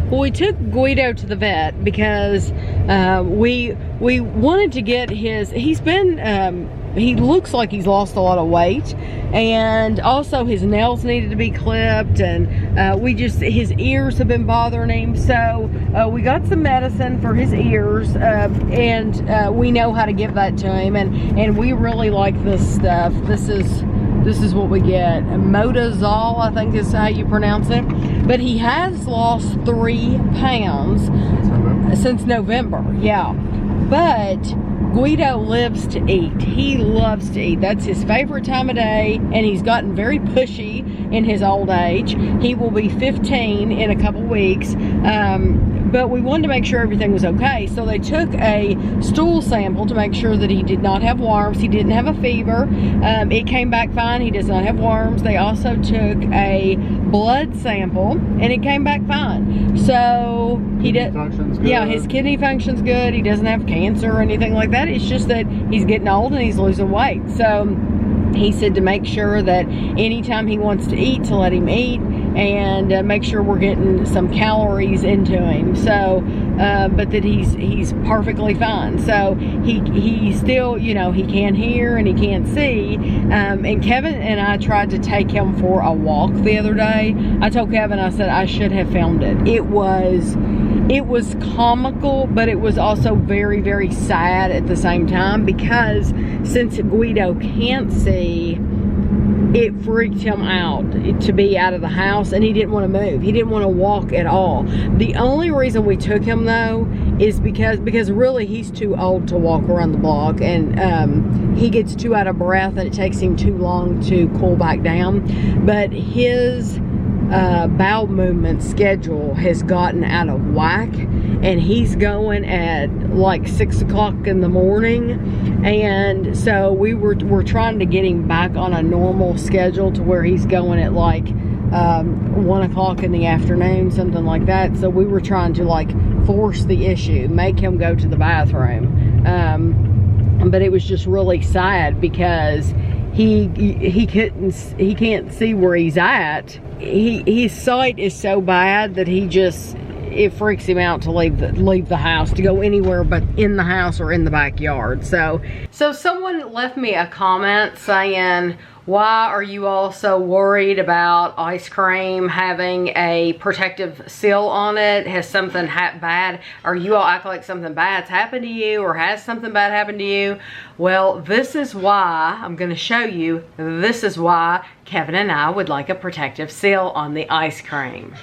Well, we took Guido to the vet because we wanted to get his, he's been, he looks like he's lost a lot of weight, and also his nails needed to be clipped, and his ears have been bothering him, so we got some medicine for his ears, and we know how to give that to him, and we really like this stuff. This is what we get. Modazol, I think is how you pronounce it. But he has lost 3 pounds since November. Yeah. But Guido lives to eat. He loves to eat. That's his favorite time of day, and he's gotten very pushy in his old age. He will be 15 in a couple weeks. But we wanted to make sure everything was okay, so they took a stool sample to make sure that he did not have worms. He didn't have a fever. It came back fine. He does not have worms. They also took a blood sample, and it came back fine. So he did. Yeah, his kidney function's good. He doesn't have cancer or anything like that. It's just that he's getting old and he's losing weight. So he said to make sure that anytime he wants to eat, to let him eat, and make sure we're getting some calories into him. So, but that he's perfectly fine. So he still, you know, he can't hear and he can't see. And Kevin and I tried to take him for a walk the other day. I told Kevin, I said I should have filmed it. It was comical, but it was also very, very sad at the same time, because since Guido can't see, it freaked him out to be out of the house, and he didn't want to move. He didn't want to walk at all. The only reason we took him though is because really he's too old to walk around the block, and he gets too out of breath, and it takes him too long to cool back down. But his bowel movement schedule has gotten out of whack, and he's going at like 6 o'clock in the morning, and so we're trying to get him back on a normal schedule to where he's going at like 1 o'clock in the afternoon, something like that. So we were trying to like force the issue, make him go to the bathroom, but it was just really sad because he can't see where he's at. His sight is so bad that it freaks him out to leave the house, to go anywhere but in the house or in the backyard. So someone left me a comment saying, why are you all so worried about ice cream having a protective seal on it? Has something bad, or you all act like something bad's happened to you, or has something bad happened to you? Well, this is why, I'm going to show you, this is why Kevin and I would like a protective seal on the ice cream.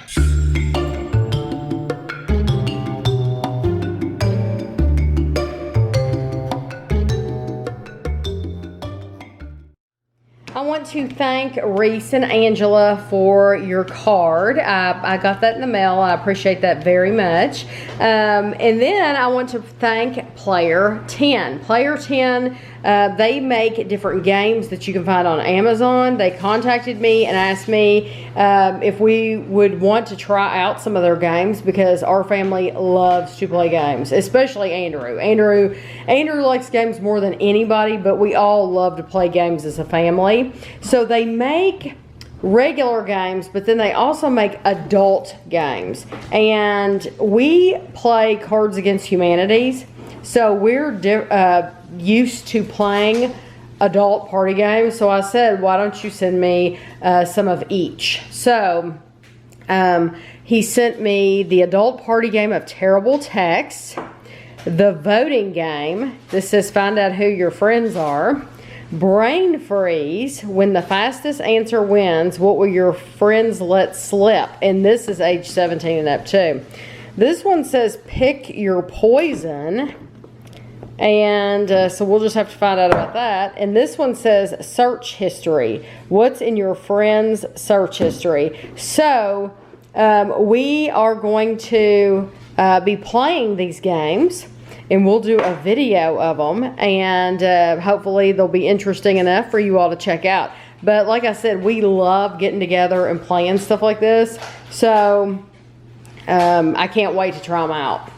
I want to thank Reese and Angela for your card. I got that in the mail. I appreciate that very much. And then I want to thank Player 10. Player 10, they make different games that you can find on Amazon. They contacted me and asked me if we would want to try out some of their games, because our family loves to play games, especially Andrew. Andrew likes games more than anybody, but we all love to play games as a family. So they make regular games, but then they also make adult games. And we play Cards Against Humanities, so we're used to playing adult party games. So I said, why don't you send me some of each? So he sent me the adult party game of Terrible Text, the voting game. This says find out who your friends are. Brain Freeze, when the fastest answer wins, what will your friends let slip? And this is age 17 and up too. This one says pick your poison. And so we'll just have to find out about that. And this one says search history. What's in your friend's search history? So we are going to be playing these games, and we'll do a video of them, and hopefully they'll be interesting enough for you all to check out. But like I said, we love getting together and playing stuff like this, so I can't wait to try them out.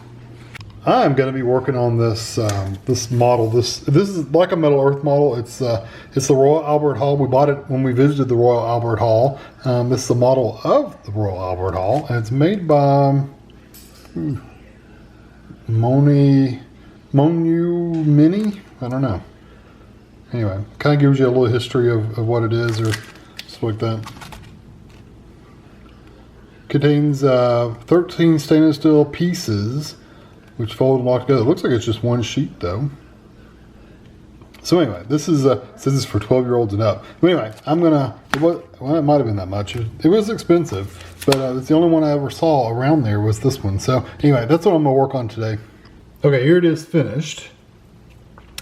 I'm going to be working on this this model. This is like a Middle Earth model. It's the Royal Albert Hall. We bought it when we visited the Royal Albert Hall. This is the model of the Royal Albert Hall, and it's made by Monu Mini? I don't know. Anyway, kind of gives you a little history of what it is or stuff like that. Contains 13 stainless steel pieces, which fold and lock together. It looks like it's just one sheet though. So anyway, this is says this is for 12-year-olds and up. But anyway, it might have been that much. It was expensive, but it's the only one I ever saw around there was this one. So anyway, that's what I'm gonna work on today. Okay, here it is finished.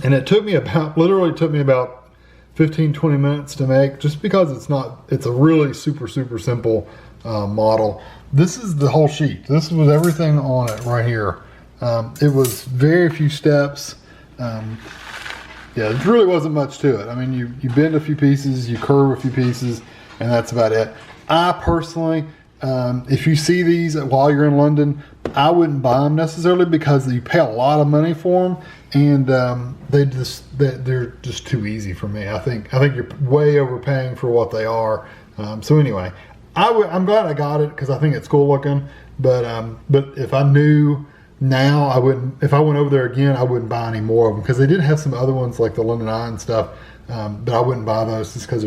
And it took me literally took me about 15-20 minutes to make, just because it's a really super simple model. This is the whole sheet. This was everything on it right here. It was very few steps. Yeah, there really wasn't much to it. I mean, you bend a few pieces, you curve a few pieces, and that's about it. I personally, if you see these while you're in London, I wouldn't buy them necessarily because you pay a lot of money for them, and they're just too easy for me. I think you're way overpaying for what they are. So anyway, I'm glad I got it because I think it's cool looking. But if I knew now, I wouldn't. If I went over there again, I wouldn't buy any more of them because they did have some other ones like the London Eye and stuff. But I wouldn't buy those just because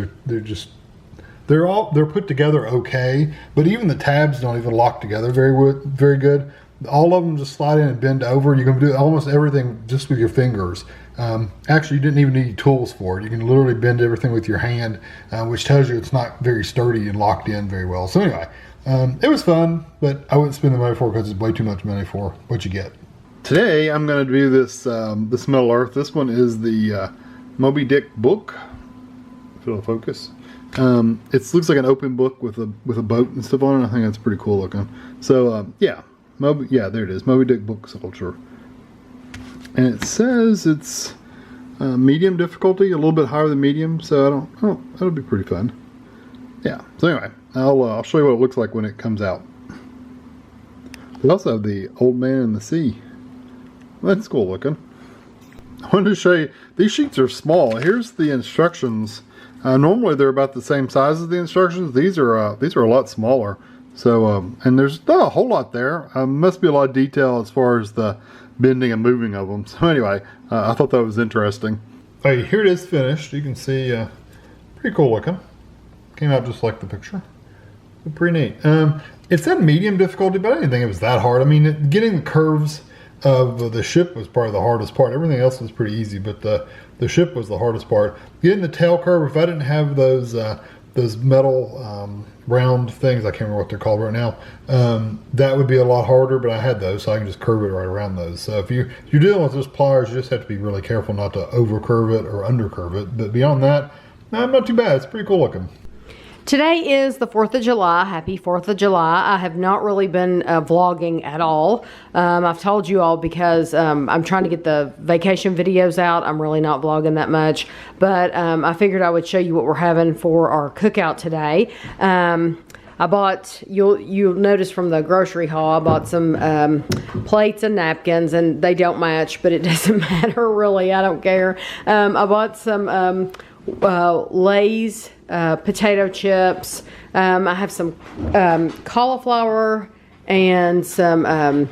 they're put together okay. But even the tabs don't even lock together very good. All of them just slide in and bend over. You can do almost everything just with your fingers. Actually, you didn't even need tools for it. You can literally bend everything with your hand, which tells you it's not very sturdy and locked in very well. So anyway, it was fun, but I wouldn't spend the money for it because it's way too much money for what you get. Today, I'm going to do this this Metal Earth. This one is the Moby Dick book. If it'll focus. It looks like an open book with a boat and stuff on it. I think that's pretty cool looking. So yeah. There it is, Moby Dick book sculpture. And it says it's medium difficulty, a little bit higher than medium, so that'll be pretty fun. Yeah, so anyway, I'll show you what it looks like when it comes out. We also have the Old Man in the Sea. That's cool looking. I wanted to show you, these sheets are small. Here's the instructions. Normally they're about the same size as the instructions. These are a lot smaller. So, and there's not a whole lot there. Must be a lot of detail as far as the bending and moving of them. So anyway, I thought that was interesting. Hey, here it is finished. You can see, pretty cool looking. Came out just like the picture. Pretty neat. It said medium difficulty, but I didn't think it was that hard. I mean, getting the curves of the ship was probably the hardest part. Everything else was pretty easy, but the ship was the hardest part. Getting the tail curve, if I didn't have those metal round things, I can't remember what they're called right now, that would be a lot harder, but I had those, so I can just curve it right around those. So if you're dealing with those pliers, you just have to be really careful not to over curve it or under curve it. But beyond that, not too bad. It's pretty cool looking. Today is the 4th of July. Happy 4th of July. I have not really been vlogging at all. I've told you all because I'm trying to get the vacation videos out. I'm really not vlogging that much. But I figured I would show you what we're having for our cookout today. I bought, you'll notice from the grocery haul, I bought some plates and napkins, and they don't match, but it doesn't matter really. I don't care. I bought some Lay's potato chips. I have some cauliflower and some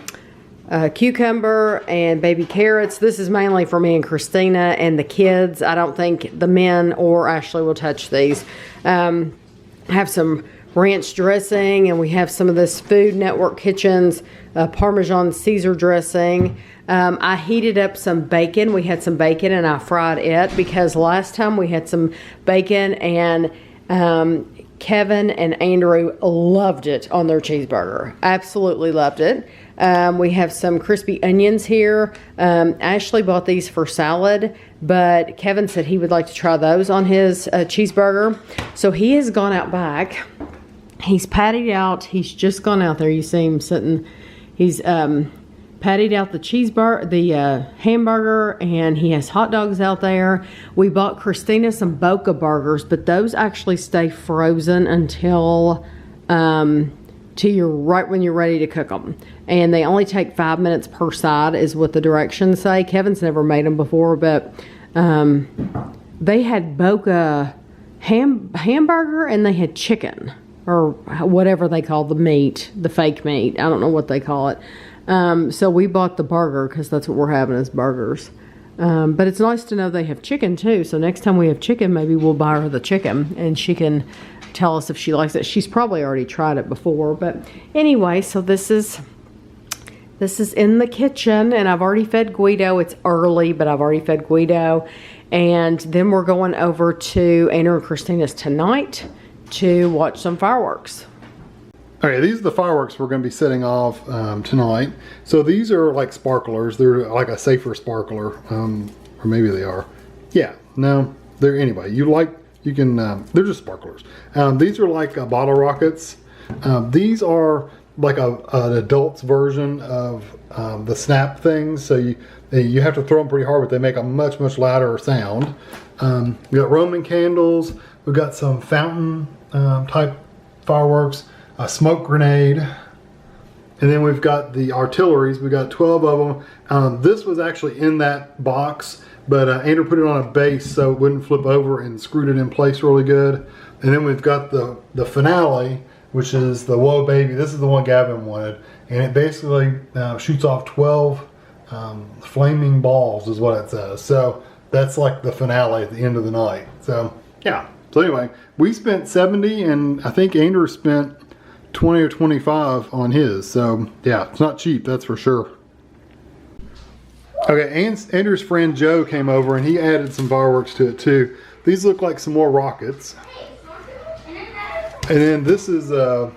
cucumber and baby carrots. This is mainly for me and Christina and the kids. I don't think the men or Ashley will touch these. I have some ranch dressing, and we have some of this Food Network Kitchens Parmesan Caesar dressing. I heated up some bacon. We had some bacon and I fried it because last time we had some bacon and Kevin and Andrew loved it on their cheeseburger. Absolutely loved it. We have some crispy onions here. Ashley bought these for salad, but Kevin said he would like to try those on his cheeseburger. So he has gone out back. He's pattied out. He's just gone out there. You see him sitting. He's pattied out the cheeseburger, the hamburger, and he has hot dogs out there. We bought Christina some Boca burgers, but those actually stay frozen until right when you're ready to cook them. And they only take 5 minutes per side is what the directions say. Kevin's never made them before, but they had Boca hamburger and they had chicken, or whatever they call the meat, the fake meat. I don't know what they call it. So we bought the burger because that's what we're having is burgers. But it's nice to know they have chicken too. So next time we have chicken, maybe we'll buy her the chicken and she can tell us if she likes it. She's probably already tried it before. But anyway, so this is in the kitchen and I've already fed Guido. It's early, but I've already fed Guido. And then we're going over to Andrew and Christina's tonight to watch some fireworks. Okay, these are the fireworks we're going to be setting off tonight. So these are like sparklers. They're like a safer sparkler, or maybe they are. Yeah, no, they're anyway. They're just sparklers. These are like bottle rockets. These are like an adult's version of the snap things. So you have to throw them pretty hard, but they make a much louder sound. We got Roman candles. We've got some fountain type fireworks. A smoke grenade, and then we've got the artilleries. We got 12 of them. This was actually in that box, but Andrew put it on a base so it wouldn't flip over and screwed it in place really good. And then we've got the finale, which is the Whoa Baby. This is the one Gavin wanted, and it basically shoots off 12 flaming balls is what it says. So that's like the finale at the end of the night. So yeah. So anyway, we spent 70 and I think Andrew spent 20 or 25 on his. So yeah, it's not cheap, that's for sure. Okay, Andrew's friend Joe came over and he added some fireworks to it too. These look like some more rockets. And then this is a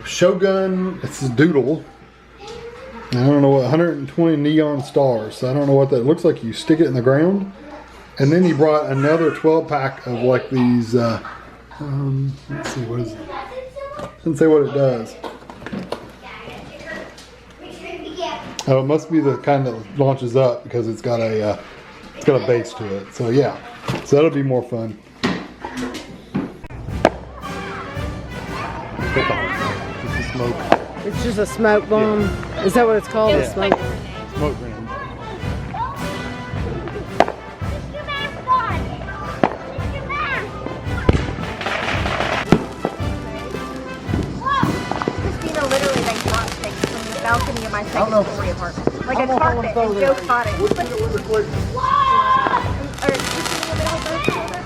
Shogun, it's a doodle. I don't know what, 120 neon stars. So I don't know what that looks like. You stick it in the ground. And then he brought another 12 pack of like these, let's see, what is it? Doesn't say what it does. Oh, it must be the kind that launches up because it's got a base to it. So yeah, so that'll be more fun. It's a smoke. It's just a smoke bomb. Yeah. Is that what it's called? Yeah. A smoke? Smoke grenade. Balcony of my second story apartment. Like a carpet and Joe caught it. Or just in the middle of those children.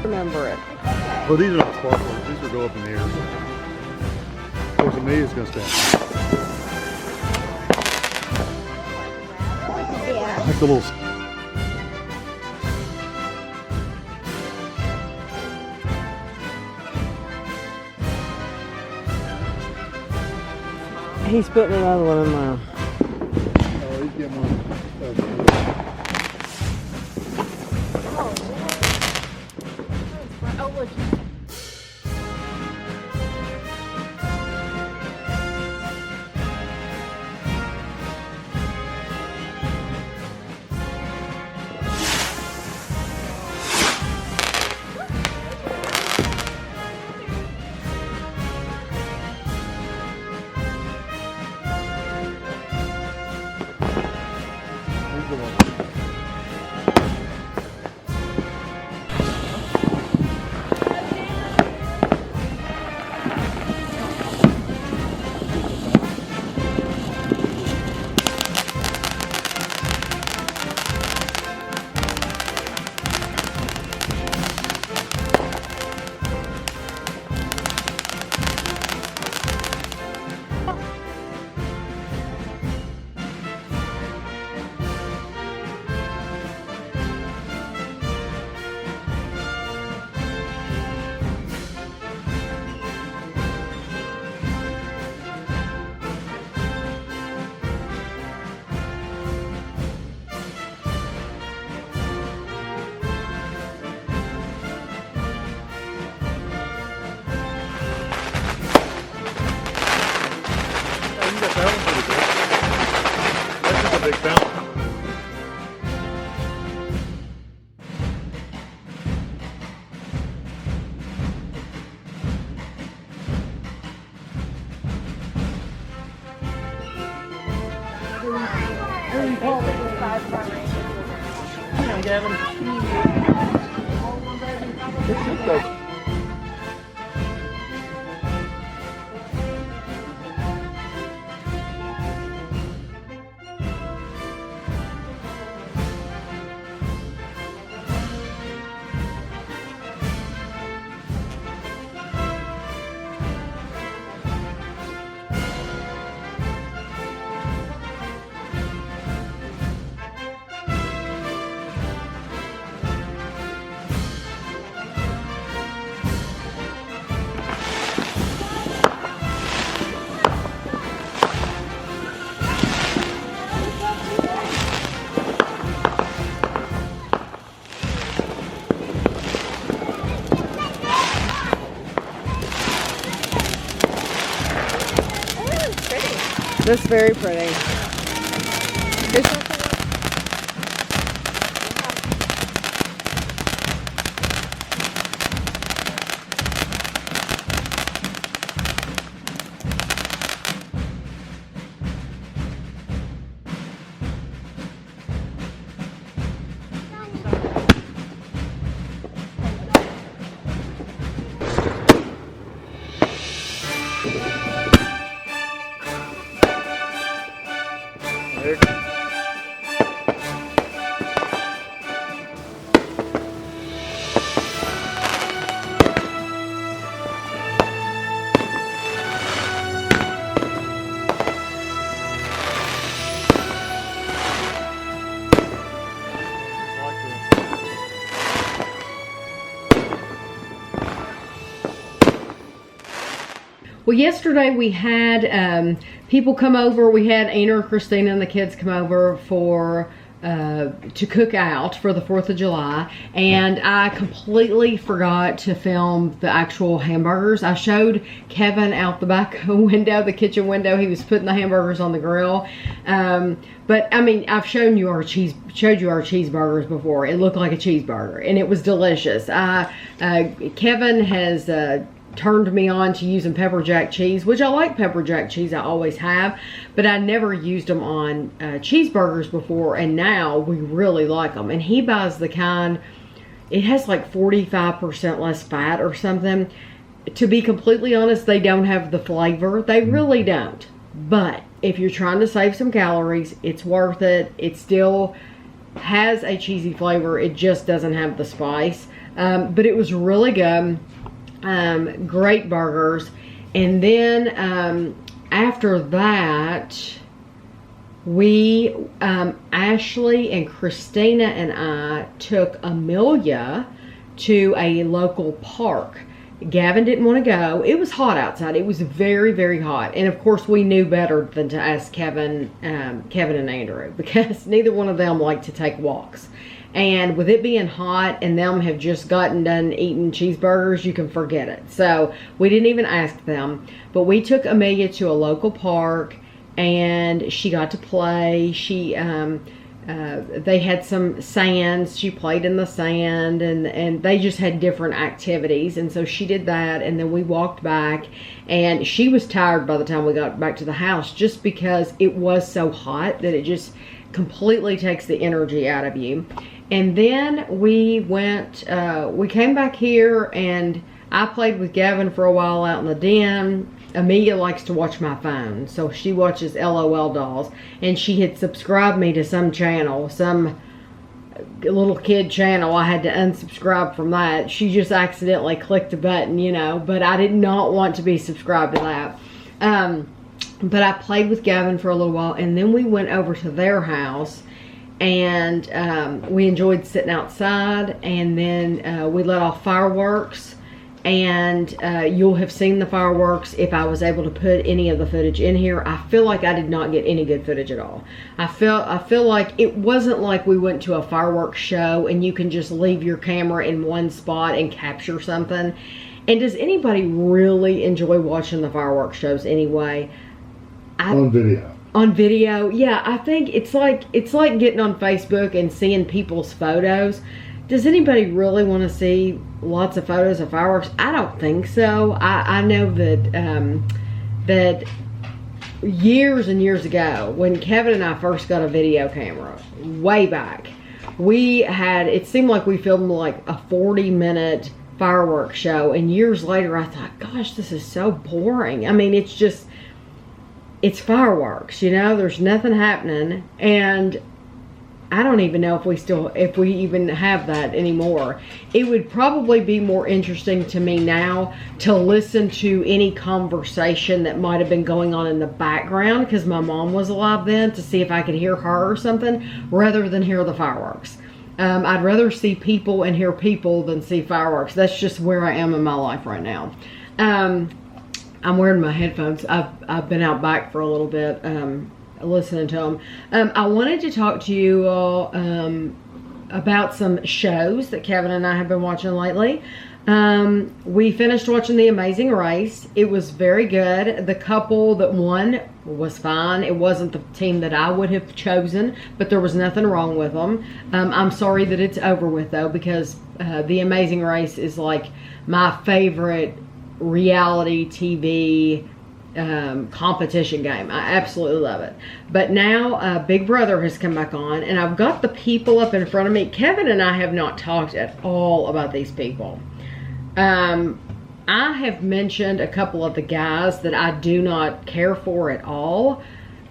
Remember it. Well, these are not sparklers. These will go up in the air. Of course, to me, it's going to stand. Yeah. I like the little. He's putting another one in there. Oh, he's getting one. Oh, look. That's just a big fountain. basically 5 Power Rangers. Come on, Gavin. It's it though. That's very pretty. Well, yesterday we had people come over. We had Anna and Christina and the kids come over for to cook out for the 4th of July, and I completely forgot to film the actual hamburgers. I showed Kevin out the back window, the kitchen window. He was putting the hamburgers on the grill. But I mean, I've showed you our cheeseburgers before. It looked like a cheeseburger, and it was delicious. Kevin has turned me on to using pepper jack cheese, which I like pepper jack cheese. I always have, but I never used them on cheeseburgers before, and now we really like them. And he buys the kind, it has like 45% less fat or something. To be completely honest, they don't have the flavor. They really don't. But if you're trying to save some calories, it's worth it. It still has a cheesy flavor. It just doesn't have the spice. But it was really good. Great burgers. And then after that, we Ashley and Christina and I took Amelia to a local park. Gavin didn't want to go. It was hot outside. It was very, very hot. And of course we knew better than to ask Kevin and Andrew, because neither one of them like to take walks. And with it being hot and them have just gotten done eating cheeseburgers, you can forget it. So we didn't even ask them. But we took Amelia to a local park, and she got to play. They had some sands. She played in the sand, and they just had different activities. And so she did that, and then we walked back, and she was tired by the time we got back to the house, just because it was so hot that it just completely takes the energy out of you. And then we went, we came back here, and I played with Gavin for a while out in the den. Amelia likes to watch my phone, so she watches LOL dolls, and she had subscribed me to some channel, some little kid channel. I had to unsubscribe from that. She just accidentally clicked the button, you know, but I did not want to be subscribed to that. But I played with Gavin for a little while, and then we went over to their house, and we enjoyed sitting outside, and then we let off fireworks. And you'll have seen the fireworks if I was able to put any of the footage in here. I feel like I did not get any good footage at all. I feel like it wasn't like we went to a fireworks show and you can just leave your camera in one spot and capture something. And does anybody really enjoy watching the fireworks shows anyway? On video. On video, yeah. I think it's like getting on Facebook and seeing people's photos. Does anybody really want to see lots of photos of fireworks? I don't think so. I know that that years and years ago, when Kevin and I first got a video camera, way back, we had, it seemed like we filmed like a 40-minute fireworks show, and years later I thought, gosh, this is so boring. I mean, it's just, it's fireworks, you know, there's nothing happening, and I don't even know if we even have that anymore. It would probably be more interesting to me now to listen to any conversation that might have been going on in the background, because my mom was alive then, to see if I could hear her or something, rather than hear the fireworks. I'd rather see people and hear people than see fireworks. That's just where I am in my life right now. I'm wearing my headphones. I've been out back for a little bit, listening to them. I wanted to talk to you all about some shows that Kevin and I have been watching lately. We finished watching The Amazing Race. It was very good. The couple that won was fine. It wasn't the team that I would have chosen, but there was nothing wrong with them. I'm sorry that it's over with, though, because The Amazing Race is like my favorite reality TV competition game. I absolutely love it. But now Big Brother has come back on, and I've got the people up in front of me. Kevin and I have not talked at all about these people. I have mentioned a couple of the guys that I do not care for at all,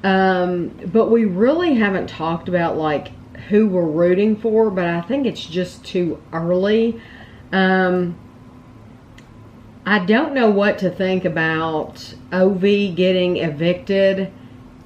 but we really haven't talked about like who we're rooting for, but I think it's just too early. I don't know what to think about OV getting evicted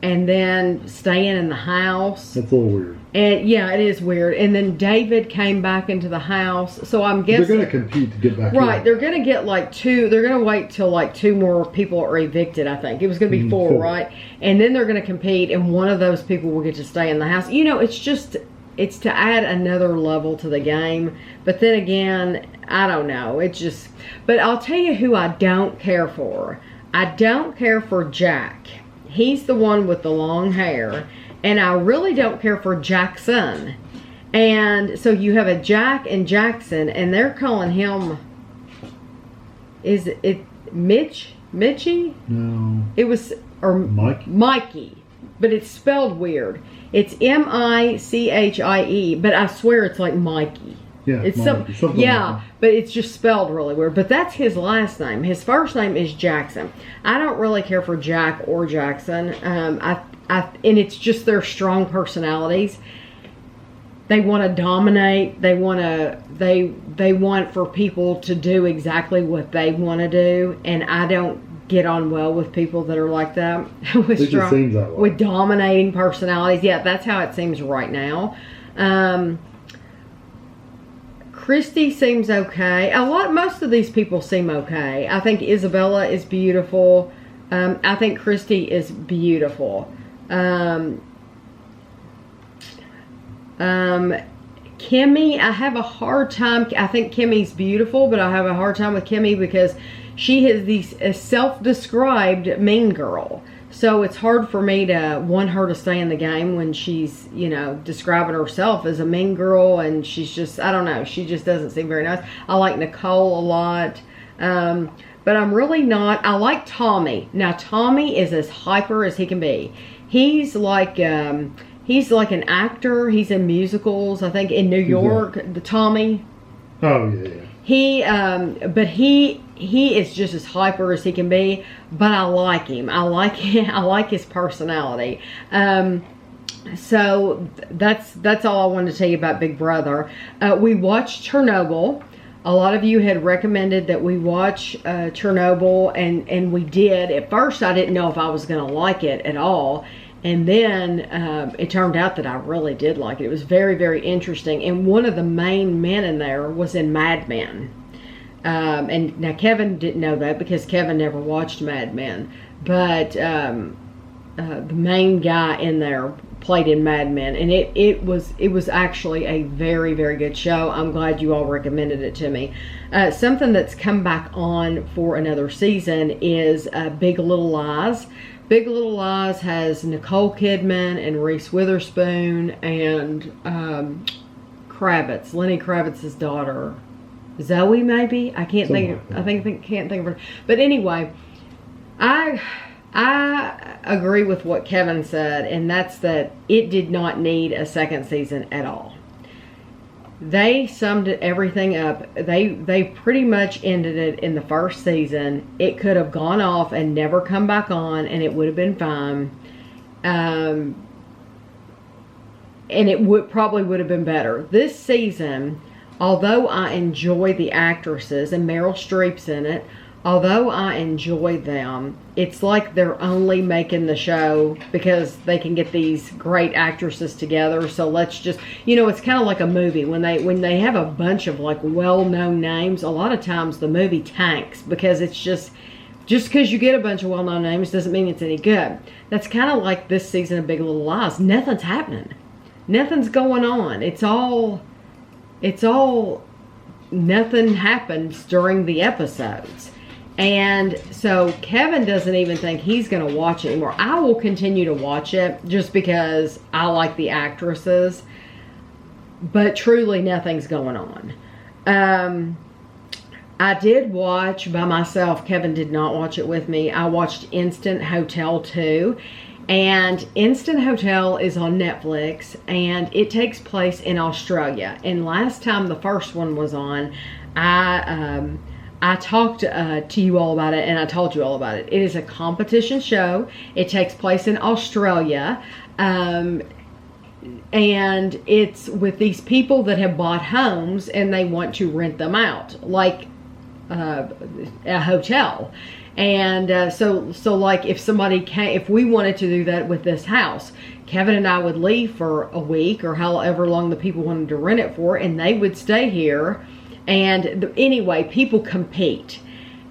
and then staying in the house. That's a little weird. And yeah, it is weird. And then David came back into the house. So I'm guessing they're going to compete to get back. Right. They're going to get like two. They're going to wait till like two more people are evicted, I think. It was going to be four, right? And then they're going to compete, and one of those people will get to stay in the house. You know, it's just, it's to add another level to the game. But then again, I don't know. It's just, but I'll tell you who I don't care for. I don't care for Jack. He's the one with the long hair. And I really don't care for Jackson. And so you have a Jack and Jackson, and they're calling him, is it Mitchie? No. It was, or Mikey. But it's spelled weird. It's M-I-C-H-I-E, but I swear it's like Mikey. Yeah, it's something yeah, like but it's just spelled really weird. But that's his last name. His first name is Jackson. I don't really care for Jack or Jackson. And it's just their strong personalities. They want to dominate. They want for people to do exactly what they want to do, and I don't get on well with people that are like that. With it just seems that way. With dominating personalities. Yeah, that's how it seems right now. Christy seems okay. Most of these people seem okay. I think Isabella is beautiful. I think Christy is beautiful. Kimmy, I have a hard time. I think Kimmy's beautiful, but I have a hard time with Kimmy because she is a self-described mean girl. So it's hard for me to want her to stay in the game when she's, you know, describing herself as a mean girl, and she's just, I don't know, she just doesn't seem very nice. I like Nicole a lot. But I'm really not. I like Tommy. Now Tommy is as hyper as he can be. He's like an actor. He's in musicals, I think, in New York. The Tommy. Oh yeah. But he is just as hyper as he can be. But I like him. I like his personality. So that's all I wanted to tell you about Big Brother. We watched Chernobyl. A lot of you had recommended that we watch Chernobyl, and we did. At first, I didn't know if I was going to like it at all. And then it turned out that I really did like it. It was very, very interesting. And one of the main men in there was in Mad Men. And now Kevin didn't know that because Kevin never watched Mad Men. But the main guy in there played in Mad Men, and it was actually a very, very good show. I'm glad you all recommended it to me. Something that's come back on for another season is Big Little Lies. Big Little Lies has Nicole Kidman and Reese Witherspoon and Kravitz, Lenny Kravitz's daughter, Zoe maybe. I can't think of her. But anyway, I agree with what Kevin said, and that's that it did not need a second season at all. They summed everything up. They pretty much ended it in the first season. It could have gone off and never come back on, and it would have been fine. And it probably would have been better. This season, although I enjoy the actresses, and Meryl Streep's in it, although I enjoy them, it's like they're only making the show because they can get these great actresses together. So let's just, it's kind of like a movie. When they have a bunch of like well-known names, a lot of times the movie tanks because it's just because you get a bunch of well-known names doesn't mean it's any good. That's kind of like this season of Big Little Lies. Nothing's happening. Nothing's going on. It's all nothing happens during the episodes. And so Kevin doesn't even think he's going to watch it anymore. I will continue to watch it just because I like the actresses. But truly nothing's going on. I did watch by myself. Kevin did not watch it with me. I watched Instant Hotel 2. And Instant Hotel is on Netflix. And it takes place in Australia. And last time the first one was on, I talked to you all about it, and I told you all about it. It is a competition show. It takes place in Australia, and it's with these people that have bought homes, and they want to rent them out, like a hotel. And so like if somebody if we wanted to do that with this house, Kevin and I would leave for a week or however long the people wanted to rent it for, and they would stay here. And anyway, people compete,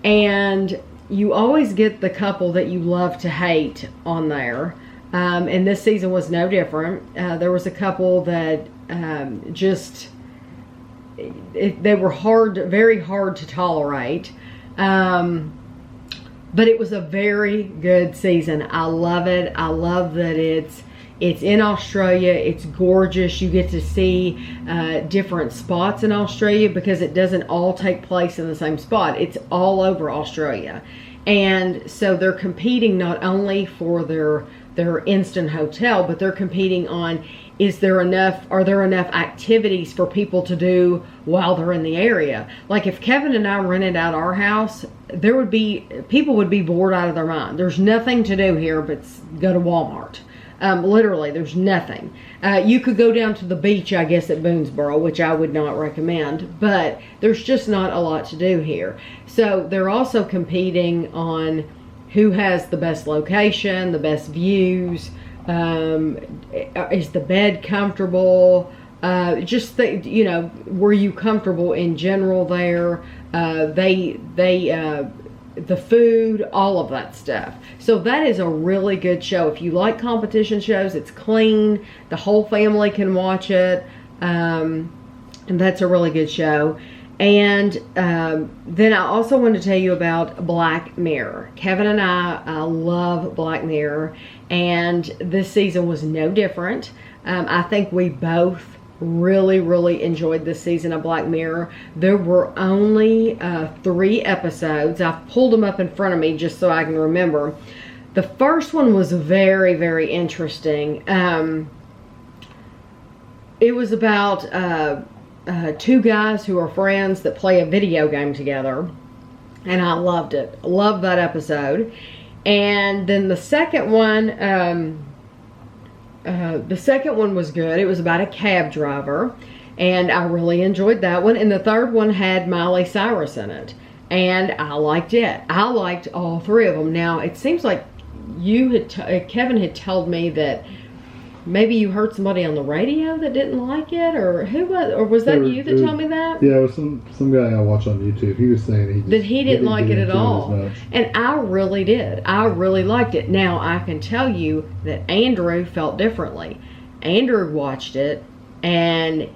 and you always get the couple that you love to hate on there. And this season was no different. There was a couple that they were very hard to tolerate. But it was a very good season. I love it. I love that it's in Australia. It's gorgeous. You get to see different spots in Australia because it doesn't all take place in the same spot. It's all over Australia. And so they're competing not only for their instant hotel, but they're competing on are there enough activities for people to do while they're in the area. Like if Kevin and I rented out our house, people would be bored out of their mind. There's nothing to do here but go to Walmart. Literally, there's nothing. You could go down to the beach, I guess, at Boonesboro, which I would not recommend, but there's just not a lot to do here. So they're also competing on who has the best location, the best views, is the bed comfortable, were you comfortable in general there, the food, all of that stuff. So that is a really good show. If you like competition shows, it's clean. The whole family can watch it. And that's a really good show. And then I also want to tell you about Black Mirror. Kevin and I love Black Mirror. And this season was no different. I think we both really enjoyed this season of Black Mirror. There were only 3 episodes. I've pulled them up in front of me just so I can remember. The first one was very interesting. It was about 2 guys who are friends that play a video game together, and I loved it. Loved that episode. And then the second one was good. It was about a cab driver, and I really enjoyed that one. And the third one had Miley Cyrus in it, and I liked it. I liked all 3 of them. Now, it seems like Kevin had told me that maybe you heard somebody on the radio that didn't like it, or was that you that told me that? Yeah, it was some guy I watch on YouTube. He was saying he didn't like it at all. And I really did. I really liked it. Now, I can tell you that Andrew felt differently. Andrew watched it, and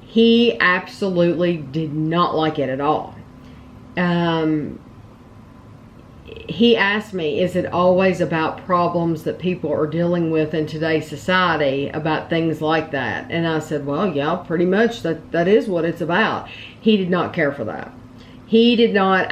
he absolutely did not like it at all. He asked me, is it always about problems that people are dealing with in today's society, about things like that? And I said, well, yeah, pretty much that is what it's about. He did not care for that. He did not.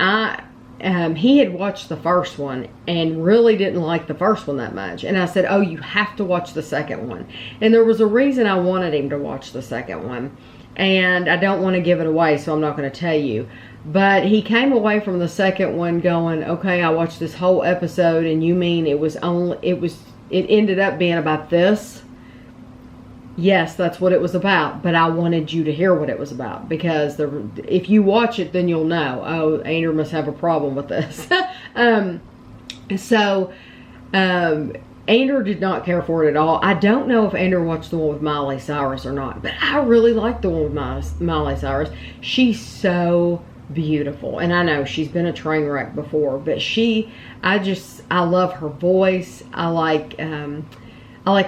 he had watched the first one and really didn't like the first one that much. And I said, oh, you have to watch the second one. And there was a reason I wanted him to watch the second one. And I don't want to give it away, so I'm not going to tell you. But he came away from the second one going, okay, I watched this whole episode, and you mean it ended up being about this? Yes, that's what it was about, but I wanted you to hear what it was about, because if you watch it, then you'll know, oh, Andrew must have a problem with this. Andrew did not care for it at all. I don't know if Andrew watched the one with Miley Cyrus or not, but I really like the one with Miley Cyrus. She's so beautiful, and I know she's been a train wreck before, but I love her voice. I like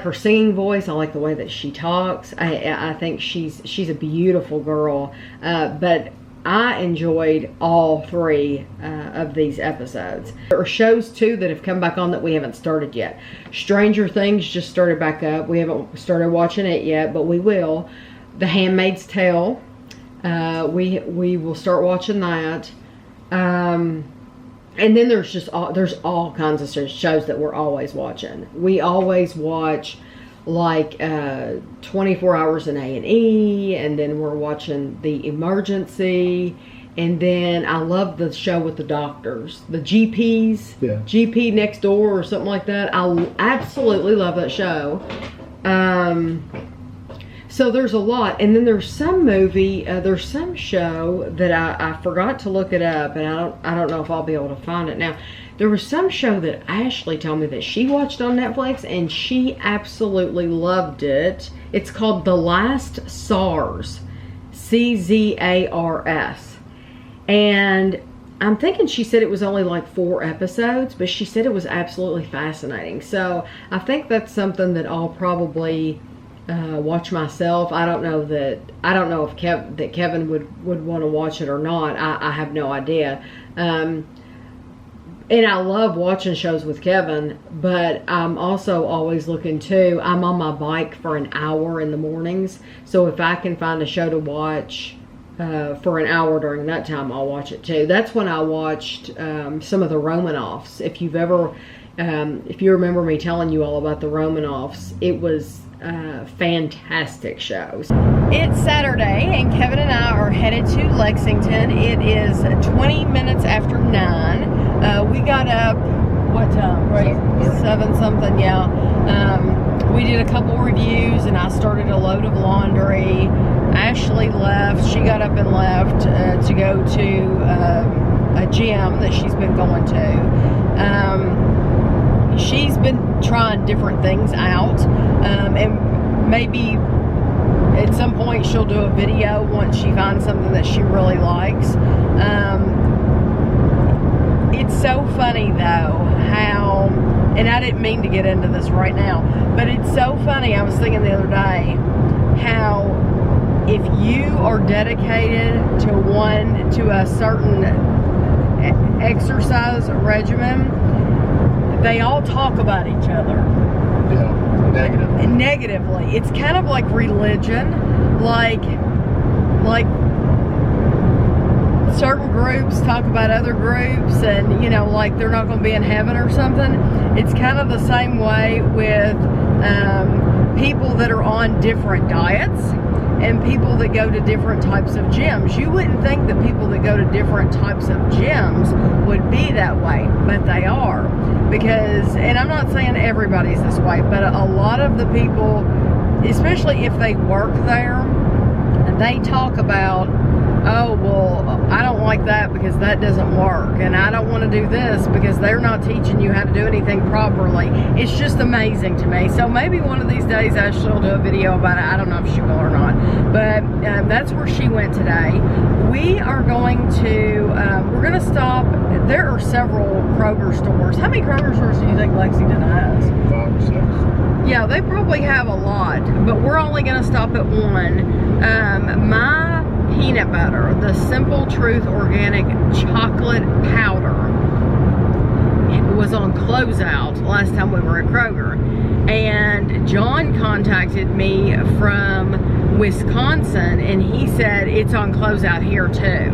her singing voice. I like the way that she talks. I think she's a beautiful girl. But I enjoyed all 3 of these episodes. There are shows too that have come back on that we haven't started yet. Stranger Things just started back up. We haven't started watching it yet, but we will. The Handmaid's Tale. We will start watching that. And then there's all kinds of shows that we're always watching. We always watch like 24 Hours in A&E, and then we're watching The Emergency, and then I love the show with the doctors, the GPs, GP Next Door or something like that. I absolutely love that show. So there's a lot, and then there's some movie, there's some show that I forgot to look it up, and I don't know if I'll be able to find it now. There was some show that Ashley told me that she watched on Netflix, and she absolutely loved it. It's called The Last SARS, CZARS, and I'm thinking she said it was only like 4 episodes, but she said it was absolutely fascinating. So I think that's something that I'll probably watch myself. I don't know if Kevin would want to watch it or not. I have no idea. And I love watching shows with Kevin, but I'm also always looking too. I'm on my bike for an hour in the mornings, so if I can find a show to watch for an hour during that time, I'll watch it too. That's when I watched some of the Romanoffs. If you remember me telling you all about the Romanoffs, it was fantastic shows. It's Saturday, and Kevin and I are headed to Lexington. It is 20 minutes after 9. We got up, what time? Right, 7 something, yeah. We did a couple reviews, and I started a load of laundry. Ashley left. She got up and left to go to a gym that she's been going to. She's been trying different things out, and maybe at some point she'll do a video once she finds something that she really likes. It's so funny though how, and I didn't mean to get into this right now, but it's so funny. I was thinking the other day how if you are dedicated to a certain exercise regimen, they all talk about each other. Yeah, negatively. It's kind of like religion, like certain groups talk about other groups, and like they're not going to be in heaven or something. It's kind of the same way with people that are on different diets and people that go to different types of gyms. You wouldn't think that people that go to different types of gyms would be that way, but they are. Because, and I'm not saying everybody's this way, but a lot of the people, especially if they work there, they talk about, oh, well, I don't like that because that doesn't work, and I don't want to do this because they're not teaching you how to do anything properly. It's just amazing to me. So maybe one of these days Ashley will do a video about it. I don't know if she will or not, but that's where she went today. We are going to, we're going to stop. There are several Kroger stores. How many Kroger stores do you think Lexington has? 5 or 6. Yeah, they probably have a lot, but we're only going to stop at one. My peanut butter, the Simple Truth Organic Chocolate Powder, it was on closeout last time we were at Kroger, And John contacted me from Wisconsin, and he said it's on closeout here too.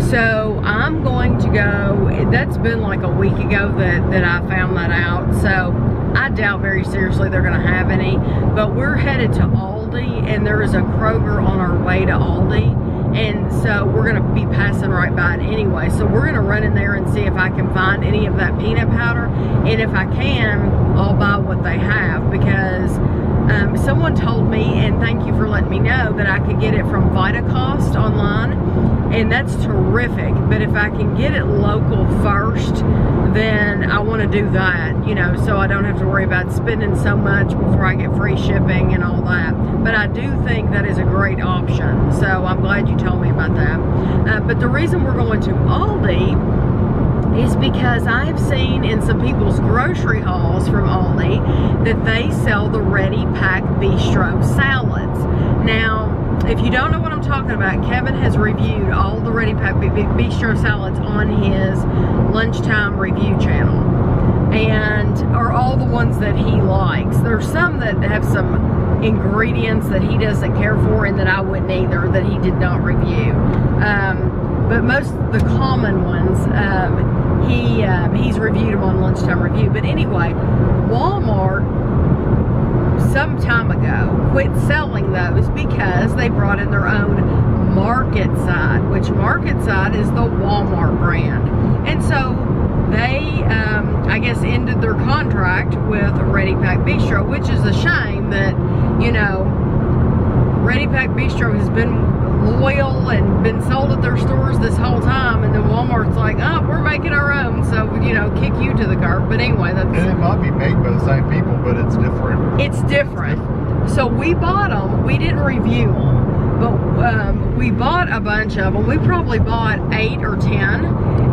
So I'm going to go. That's been like a week ago that I found that out. So I doubt very seriously they're going to have any. But we're headed to Aldi, and there is a Kroger on our way to Aldi. And so we're going to be passing right by it anyway. So we're going to run in there and see if I can find any of that peanut powder. And if I can, I'll buy what they have, because someone told me, and thank you for letting me know, that I could get it from VitaCost online. And that's terrific. But if I can get it local first, then I want to do that, you know, so I don't have to worry about spending so much before I get free shipping and all that. But I do think that is a great option. So I'm glad you told me about that. But the reason we're going to Aldi is because I've seen in some people's grocery hauls from Aldi that they sell the Ready Pack Bistro salads. Now, if you don't know what I'm talking about, Kevin has reviewed all the Ready Pack Bistro salads on his lunchtime review channel, and are all the ones that he likes. There's some that have some ingredients that he doesn't care for and that I wouldn't either, that he did not review. But most of the common ones, he's reviewed them on lunchtime review. But anyway, Walmart some time ago quit selling those because they brought in their own Market Side, which Market Side is the Walmart brand. And so they, I guess, ended their contract with Ready Pack Bistro, which is a shame that, you know, Ready Pack Bistro has been loyal and been sold at their stores this whole time, and then Walmart's like, oh, we're making our own, so, you know, kick you to the curb. But anyway, that's... And it might be made by the same people, but it's different. It's different. So we bought them. We didn't review them, but we bought a bunch of them. We probably bought 8 or 10,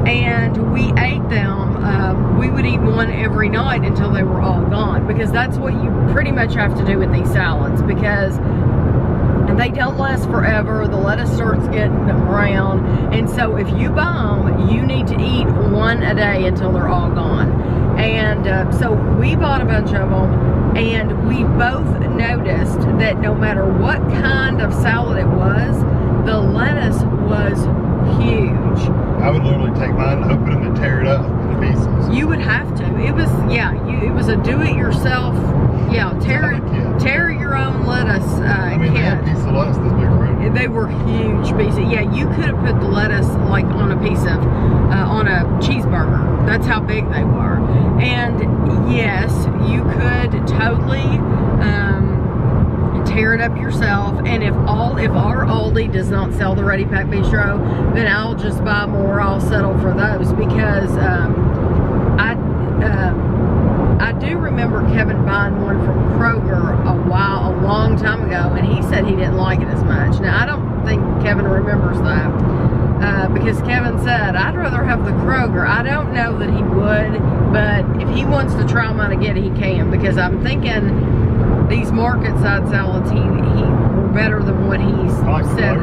and we ate them. We would eat one every night until they were all gone, because that's what you pretty much have to do with these salads, because they don't last forever. The lettuce starts getting brown, and so if you buy them, you need to eat one a day until they're all gone. And so we bought a bunch of them, and we both noticed that no matter what kind of salad it was, the lettuce was huge. I would literally take mine, open them, and tear it up into pieces. You would have to. It was, yeah, it was a do-it-yourself. Yeah, tear your own lettuce I mean, they had a piece of lettuce this big around. They were huge pieces. Yeah, you could have put the lettuce like on a piece of, on a cheeseburger. That's how big they were. And yes, you could totally tear it up yourself. And if our Aldi does not sell the Ready Pack Bistro, then I'll just buy more. I'll settle for those, because I do remember Kevin buying one from Kroger a long time ago, and he said he didn't like it as much. Now, I don't think Kevin remembers that, because Kevin said, I'd rather have the Kroger. I don't know that he would, but if he wants to try them out again, he can, because I'm thinking these Market Side salads, he were better than what he's said.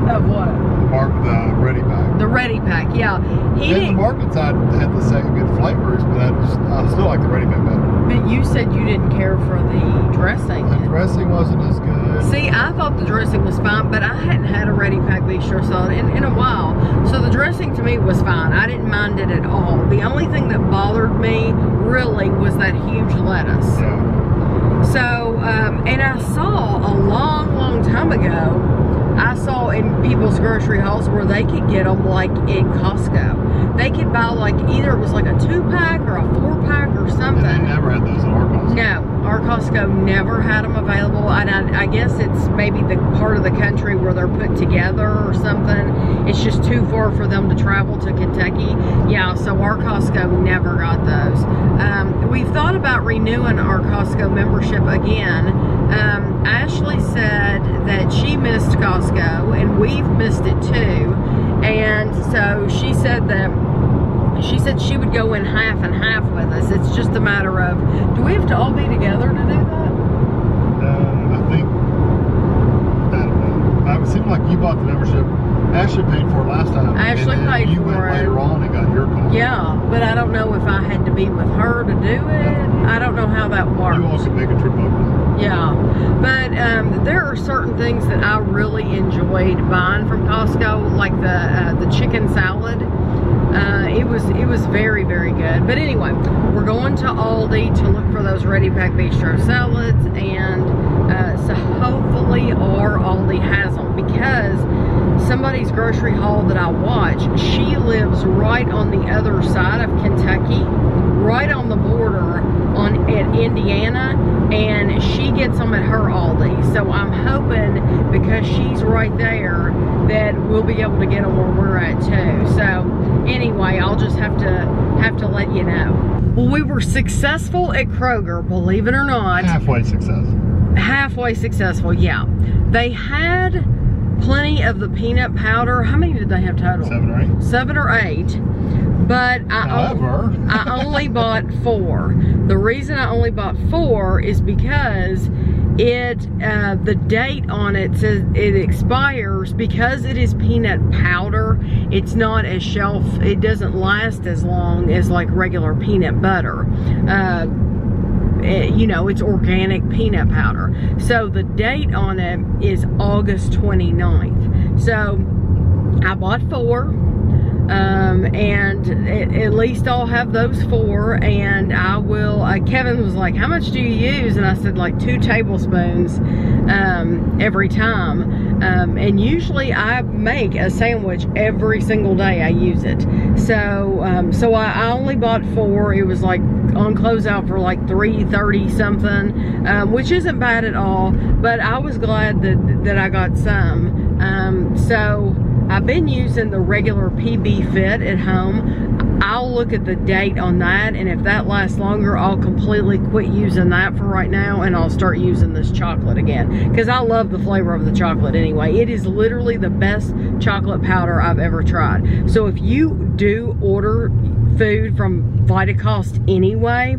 Of what? The Ready Pack. The Ready Pack, yeah. The Market Side had the same good flavors, but I still like the Ready Pack better. But you said you didn't care for the dressing. The dressing wasn't as good. See, I thought the dressing was fine, but I hadn't had a Ready Pack Bistro salad in a while. So the dressing to me was fine. I didn't mind it at all. The only thing that bothered me really was that huge lettuce. Yeah. So, and I saw a long time ago, I saw in people's grocery hauls where they could get them like in Costco. They could buy like, either it was like a 2-pack or a 4-pack or something. And they never had those in our Costco. No, our Costco never had them available. And I guess it's maybe the part of the country where they're put together or something. It's just too far for them to travel to Kentucky. Yeah, so our Costco never got those. We've thought about renewing our Costco membership again. Ashley said that she missed Costco, and we've missed it too. And so she said she would go in half and half with us. It's just a matter of, do we have to all be together to do that? I think, I don't know. It seemed like you bought the membership. Ashley paid for it last time. Ashley paid you for went it. later on and got your car. Yeah, but I don't know if I had to be with her to do it. I don't know how that works. You all can make a trip over. Yeah, but there are certain things that I really enjoyed buying from Costco, like the chicken salad. It was very, very good. But anyway, we're going to Aldi to look for those Ready Pack Bistro salads, and so hopefully our Aldi has them, because somebody's grocery haul that I watch, she lives right on the other side of Kentucky, right on the border at Indiana, and she gets them at her Aldi. So I'm hoping, because she's right there, that we'll be able to get them where we're at too. So anyway, I'll just have to let you know. Well, we were successful at Kroger, believe it or not. Halfway success. Halfway successful, yeah. They had plenty of the peanut powder. How many did they have total? 7 or 8. 7 or 8. But I only bought 4. The reason I only bought 4 is because the date on it says it expires, because it is peanut powder. It's not as it doesn't last as long as like regular peanut butter. You know, it's organic peanut powder. So the date on it is August 29th. So I bought 4. And at least I'll have those 4, and I will, Kevin was like, how much do you use? And I said like 2 tablespoons every time, and usually I make a sandwich every single day I use it. So I only bought 4. It was like on closeout for like $3.30 something, which isn't bad at all, but I was glad that I got some. So I've been using the regular PB Fit at home. I'll look at the date on that, and if that lasts longer, I'll completely quit using that for right now, and I'll start using this chocolate again, because I love the flavor of the chocolate anyway. It is literally the best chocolate powder I've ever tried. So if you do order food from Vitacost anyway,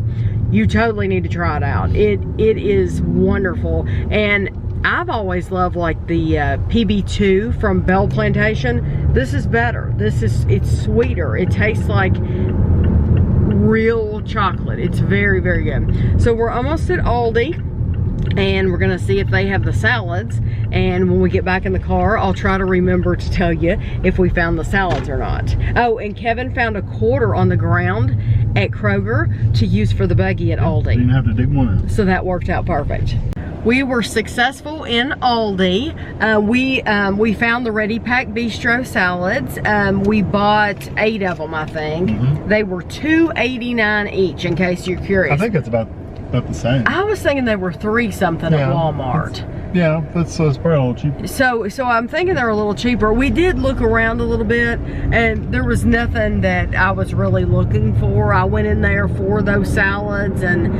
you totally need to try it out. It is wonderful. And I've always loved like the PB2 from Bell Plantation. This is better. It's sweeter. It tastes like real chocolate. It's very, very good. So we're almost at Aldi, and we're gonna see if they have the salads. And when we get back in the car, I'll try to remember to tell you if we found the salads or not. Oh, and Kevin found a quarter on the ground at Kroger to use for the buggy at Aldi. Didn't have to dig one out. So that worked out perfect. We were successful in Aldi. We found the Ready Pack Bistro salads. We bought 8 of them, I think. They were $2.89 each, in case you're curious. I think it's about the same. I was thinking they were $3 something at Walmart. Yeah, that's it's probably a little cheaper. So I'm thinking they're a little cheaper. We did look around a little bit, and there was nothing that I was really looking for. I went in there for those salads, and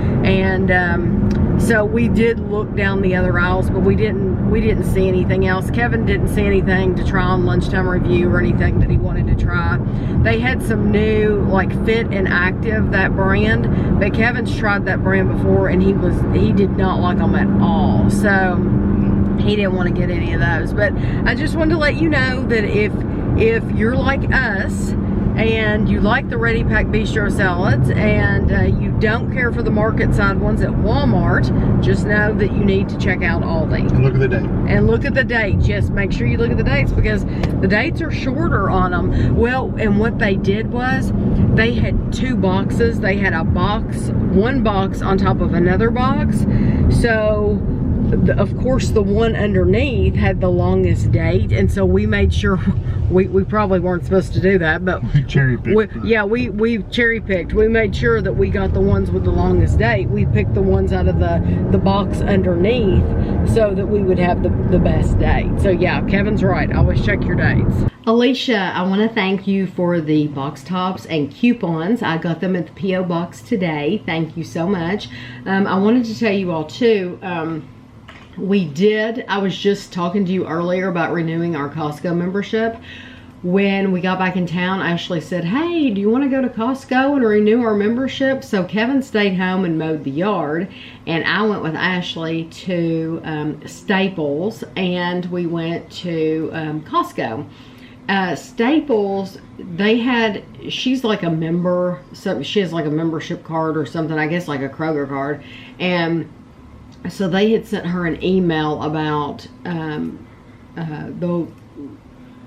so we did look down the other aisles, but we didn't see anything else. Kevin didn't see anything to try on lunchtime review or anything that he wanted to try. They had some new, like Fit and Active, that brand, but Kevin's tried that brand before, and he did not like them at all. So he didn't want to get any of those. But I just wanted to let you know that if you're like us and you like the Ready Pack Bistro salads, and you don't care for the market side ones at Walmart, just know that you need to check out Aldi. And look at the date. And look at the dates. Yes, make sure you look at the dates, because the dates are shorter on them. Well, and what they did was they had 2 boxes. They had one box on top of another box. So of course the one underneath had the longest date, and so we made sure we probably weren't supposed to do that, but we cherry picked. We cherry picked. We made sure that we got the ones with the longest date. We picked the ones out of the box underneath so that we would have the best date. So yeah, Kevin's right. Always check your dates. Alicia, I want to thank you for the box tops and coupons. I got them at the P.O. box today. Thank you so much. I wanted to tell you all too, I was just talking to you earlier about renewing our Costco membership. When we got back in town, Ashley said, hey, do you want to go to Costco and renew our membership? So Kevin stayed home and mowed the yard, and I went with Ashley to Staples, and we went to Costco. Staples, she's like a member, so she has like a membership card or something, I guess like a Kroger card, and so they had sent her an email about the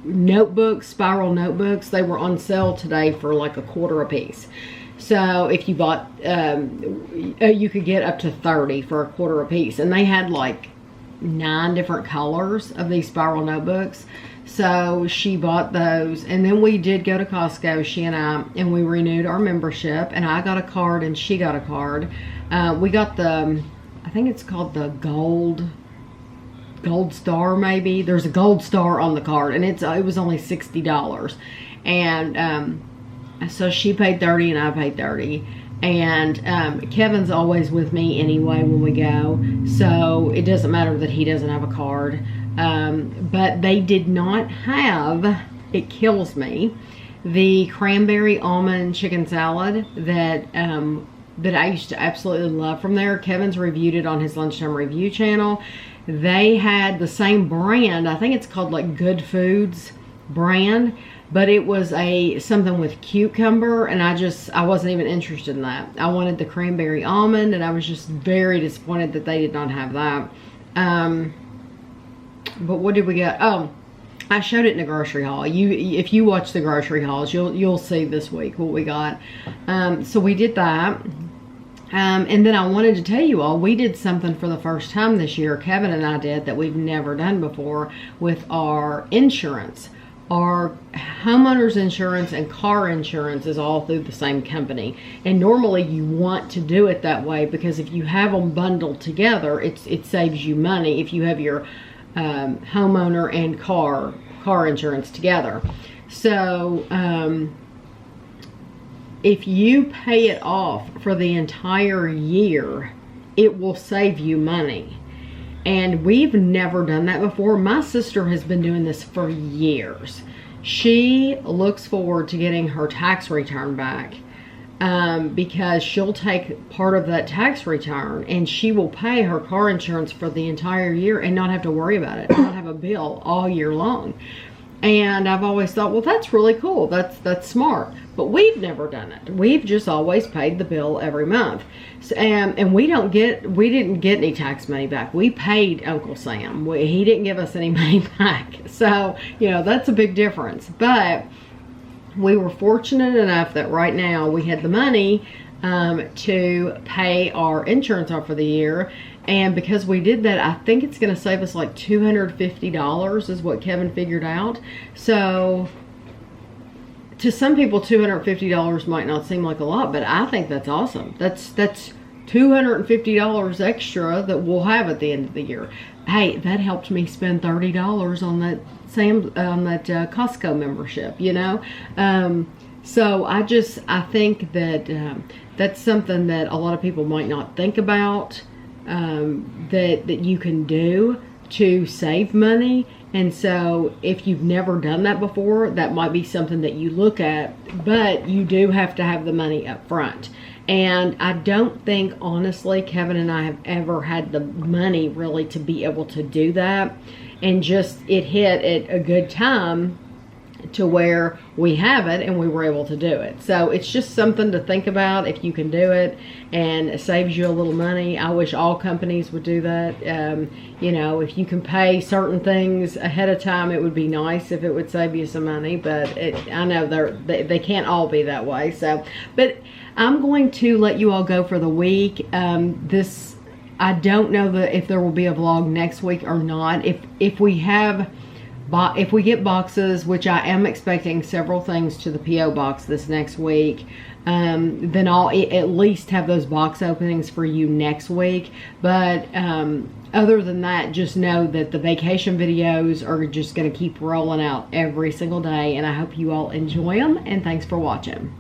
notebooks, spiral notebooks. They were on sale today for like $1.25 a piece. So if you bought, you could get up to 30 for $1.25 a piece, and they had like 9 different colors of these spiral notebooks. So she bought those, and then we did go to Costco, she and I, and we renewed our membership, and I got a card and she got a card. We got the, I think it's called the gold star, maybe. There's a gold star on the card, and it was only $60. And so she paid $30 and I paid $30. And Kevin's always with me anyway when we go, so it doesn't matter that he doesn't have a card. But they did not have, it kills me, the cranberry almond chicken salad that I used to absolutely love from there. Kevin's reviewed it on his Lunchtime Review channel. They had the same brand, I think it's called like Good Foods brand, but it was something with cucumber, and I wasn't even interested in that. I wanted the cranberry almond, and I was just very disappointed that they did not have that. But what did we get? Oh, I showed it in the grocery haul. If you watch the grocery hauls, you'll see this week what we got. So we did that. And then I wanted to tell you all, we did something for the first time this year, Kevin and I did, that we've never done before with our insurance. Our homeowner's insurance and car insurance is all through the same company. And normally you want to do it that way, because if you have them bundled together, it saves you money if you have your homeowner and car insurance together. So if you pay it off for the entire year, it will save you money. And we've never done that before. My sister has been doing this for years. She looks forward to getting her tax return back, because she'll take part of that tax return and she will pay her car insurance for the entire year and not have to worry about it, not have a bill all year long. And I've always thought, well, that's really cool. That's smart. But we've never done it. We've just always paid the bill every month. So, and we didn't get any tax money back. We paid Uncle Sam. He didn't give us any money back. So, that's a big difference. But we were fortunate enough that right now we had the money to pay our insurance off for the year. And because we did that, I think it's going to save us like $250 is what Kevin figured out. So to some people, $250 might not seem like a lot, but I think that's awesome. That's $250 extra that we'll have at the end of the year. Hey, that helped me spend $30 on that Costco membership, So I think that that's something that a lot of people might not think about, that you can do to save money. And so if you've never done that before, that might be something that you look at, but you do have to have the money up front. And I don't think, honestly, Kevin and I have ever had the money really to be able to do that. And just it hit at a good time to where we have it and we were able to do it. So it's just something to think about if you can do it, and it saves you a little money. I wish all companies would do that. If you can pay certain things ahead of time, it would be nice if it would save you some money, but I know they can't all be that way. So, but I'm going to let you all go for the week. I don't know if there will be a vlog next week or not. If we get boxes, which I am expecting several things to the P.O. box this next week, then I'll at least have those box openings for you next week. But other than that, just know that the vacation videos are just going to keep rolling out every single day, and I hope you all enjoy them, and thanks for watching.